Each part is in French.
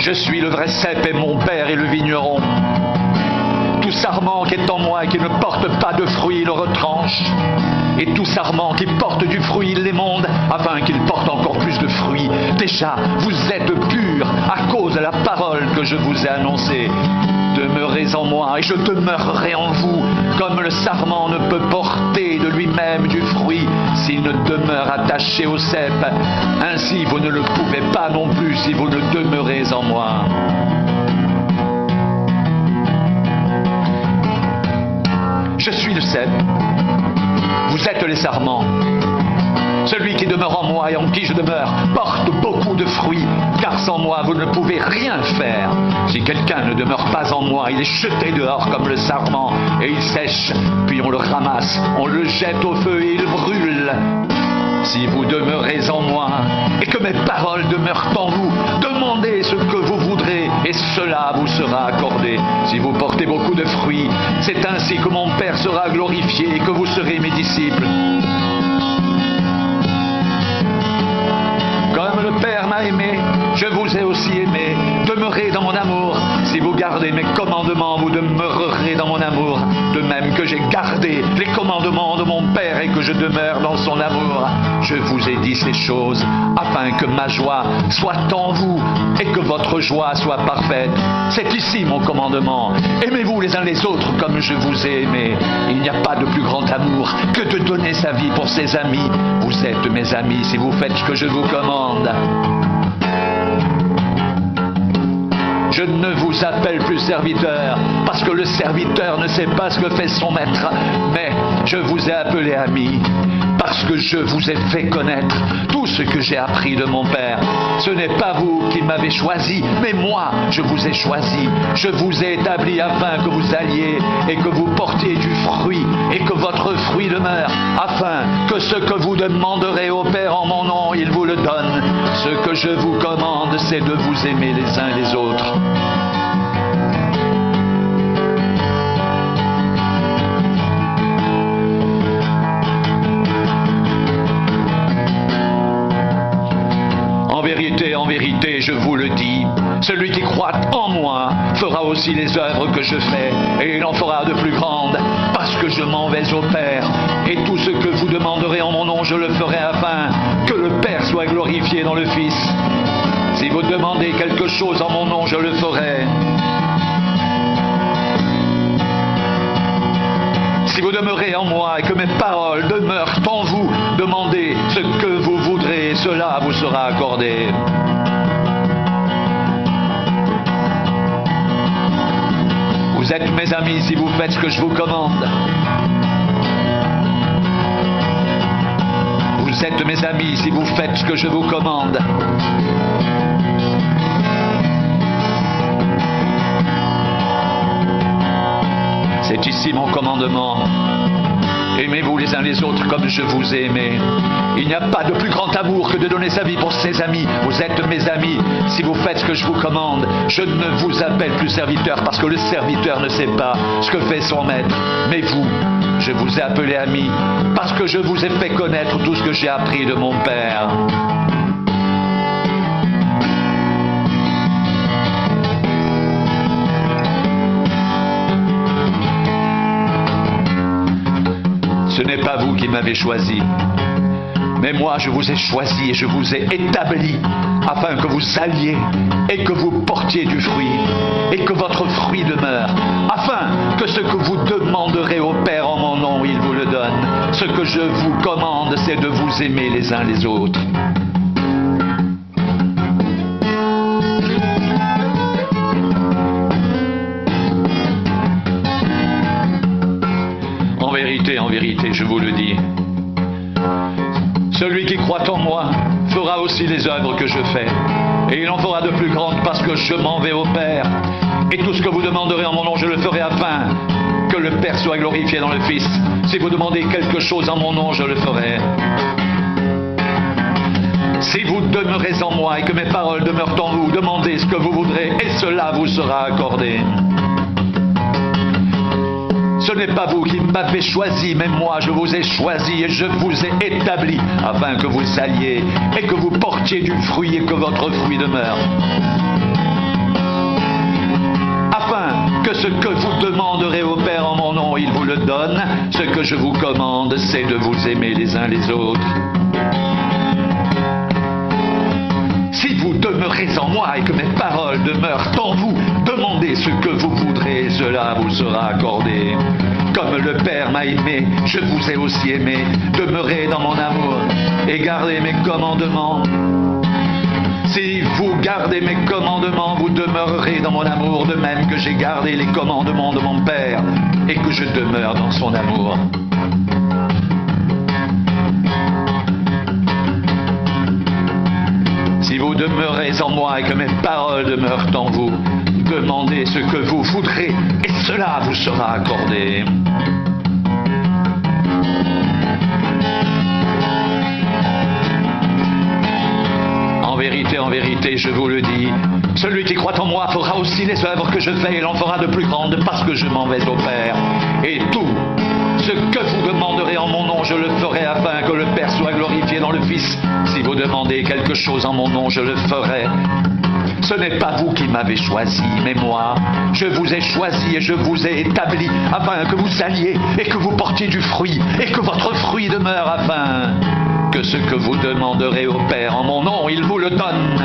Je suis le vrai cep et mon père est le vigneron. Tout sarment qui est en moi et qui ne porte pas de fruits, il le retranche. Et tout sarment qui porte du fruit, il l'émonde, afin qu'il porte encore plus de fruits. Déjà, vous êtes purs à cause de la parole que je vous ai annoncée. Demeurez en moi et je demeurerai en vous, comme le sarment ne peut porter de lui-même du fruit s'il ne demeure attaché au cep. Ainsi, vous ne le pouvez pas non plus si vous ne demeurez en moi. Je suis le cep, vous êtes les sarments. Celui qui demeure en moi et en qui je demeure porte beaucoup de fruits, car sans moi vous ne pouvez rien faire. Si quelqu'un ne demeure pas en moi, il est jeté dehors comme le sarment, et il sèche, puis on le ramasse, on le jette au feu et il brûle. Si vous demeurez en moi, et que mes paroles demeurent en vous, demandez ce que vous voudrez, et cela vous sera accordé. Si vous portez beaucoup de fruits, c'est ainsi que mon Père sera glorifié et que vous serez mes disciples. Comme le Père m'a aimé, je vous ai aussi aimé. Demeurez dans mon amour. Si vous gardez mes commandements, vous demeurerez dans mon amour. De même que j'ai gardé les commandements de mon Père et que je demeure dans son amour. Je vous ai dit ces choses afin que ma joie soit en vous et que votre joie soit parfaite. C'est ici mon commandement. Aimez-vous les uns les autres comme je vous ai aimé. Il n'y a pas de plus grand amour que de donner sa vie pour ses amis. Vous êtes mes amis si vous faites ce que je vous commande. Je ne vous appelle plus serviteur, parce que le serviteur ne sait pas ce que fait son maître, mais je vous ai appelé ami, parce que je vous ai fait connaître tout ce que j'ai appris de mon Père. Ce n'est pas vous qui m'avez choisi, mais moi, je vous ai choisi. Je vous ai établi afin que vous alliez et que vous portiez du fruit et que votre fruit demeure, afin que ce que vous demanderez au Père en mon nom, il vous le donne. Ce que je vous commande, c'est de vous aimer les uns les autres. En vérité, je vous le dis, celui qui croit en moi fera aussi les œuvres que je fais, et il en fera de plus grandes, parce que je m'en vais au Père, et tout ce que vous demanderez en mon nom, je le ferai afin que le Père soit glorifié dans le Fils. Si vous demandez quelque chose en mon nom, je le ferai. Si vous demeurez en moi et que mes paroles demeurent en vous, demandez ce que vous voudrez et cela vous sera accordé. Vous êtes mes amis si vous faites ce que je vous commande. Vous êtes mes amis si vous faites ce que je vous commande. C'est ici mon commandement. Aimez-vous les uns les autres comme je vous ai aimé. Il n'y a pas de plus grand amour que de donner sa vie pour ses amis. Vous êtes mes amis si vous faites ce que je vous commande. Je ne vous appelle plus serviteur parce que le serviteur ne sait pas ce que fait son maître. Mais vous, je vous ai appelé ami parce que je vous ai fait connaître tout ce que j'ai appris de mon Père. Ce n'est pas vous qui m'avez choisi, mais moi je vous ai choisi et je vous ai établi afin que vous alliez et que vous portiez du fruit et que votre fruit demeure, afin que ce que vous demanderez au Père en mon nom, il vous le donne. Ce que je vous commande, c'est de vous aimer les uns les autres. En vérité, je vous le dis, celui qui croit en moi fera aussi les œuvres que je fais, et il en fera de plus grandes parce que je m'en vais au Père, et tout ce que vous demanderez en mon nom, je le ferai afin que le Père soit glorifié dans le Fils. Si vous demandez quelque chose en mon nom, je le ferai. Si vous demeurez en moi et que mes paroles demeurent en vous, demandez ce que vous voudrez, et cela vous sera accordé. Ce n'est pas vous qui m'avez choisi, mais moi je vous ai choisi et je vous ai établi afin que vous alliez et que vous portiez du fruit et que votre fruit demeure. que ce que vous demanderez au Père en mon nom, il vous le donne. Ce que je vous commande, c'est de vous aimer les uns les autres. Si vous demeurez en moi et que mes paroles demeurent en vous, demandez ce que vous voudrez, cela vous sera accordé. Comme le Père m'a aimé, je vous ai aussi aimé. Demeurez dans mon amour et gardez mes commandements. Si vous gardez mes commandements, vous demeurerez dans mon amour, de même que j'ai gardé les commandements de mon Père et que je demeure dans son amour. Si vous demeurez en moi et que mes paroles demeurent en vous, demandez ce que vous voudrez et cela vous sera accordé. En vérité, je vous le dis, celui qui croit en moi fera aussi les œuvres que je fais et l'en fera de plus grandes parce que je m'en vais au Père. Et tout ce que vous demanderez en mon nom, je le ferai afin que le Père soit glorifié dans le Fils. Si vous demandez quelque chose en mon nom, je le ferai. Ce n'est pas vous qui m'avez choisi, mais moi, je vous ai choisi et je vous ai établi afin que vous alliez et que vous portiez du fruit et que votre fruit demeure afin que ce que vous demanderez au Père en mon nom, il vous le donne.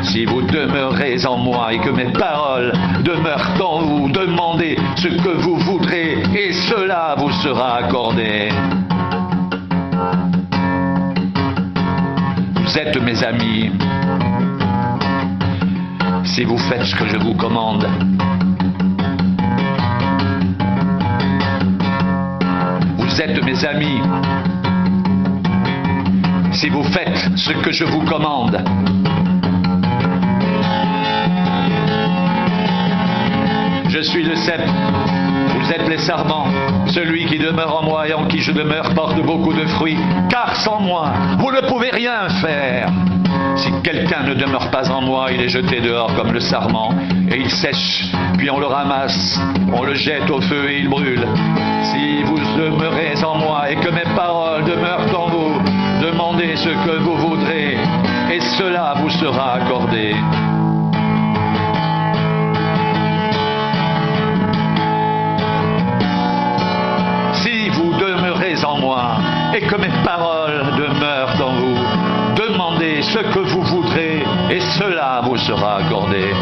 Si vous demeurez en moi et que mes paroles demeurent en vous, demandez ce que vous voudrez et cela vous sera accordé. Vous êtes mes amis si vous faites ce que je vous commande. Vous êtes mes amis si vous faites ce que je vous commande. Je suis le cep, vous êtes les sarments. Celui qui demeure en moi et en qui je demeure porte beaucoup de fruits, car sans moi, vous ne pouvez rien faire. Si quelqu'un ne demeure pas en moi, il est jeté dehors comme le sarment, et il sèche, puis on le ramasse, on le jette au feu et il brûle. Si vous demeurez en moi et que mes paroles demeurent en vous, demandez ce que vous voudrez, et cela vous sera accordé. Si vous demeurez en moi et que mes paroles demeurent en vous, demandez ce que vous voudrez, et cela vous sera accordé.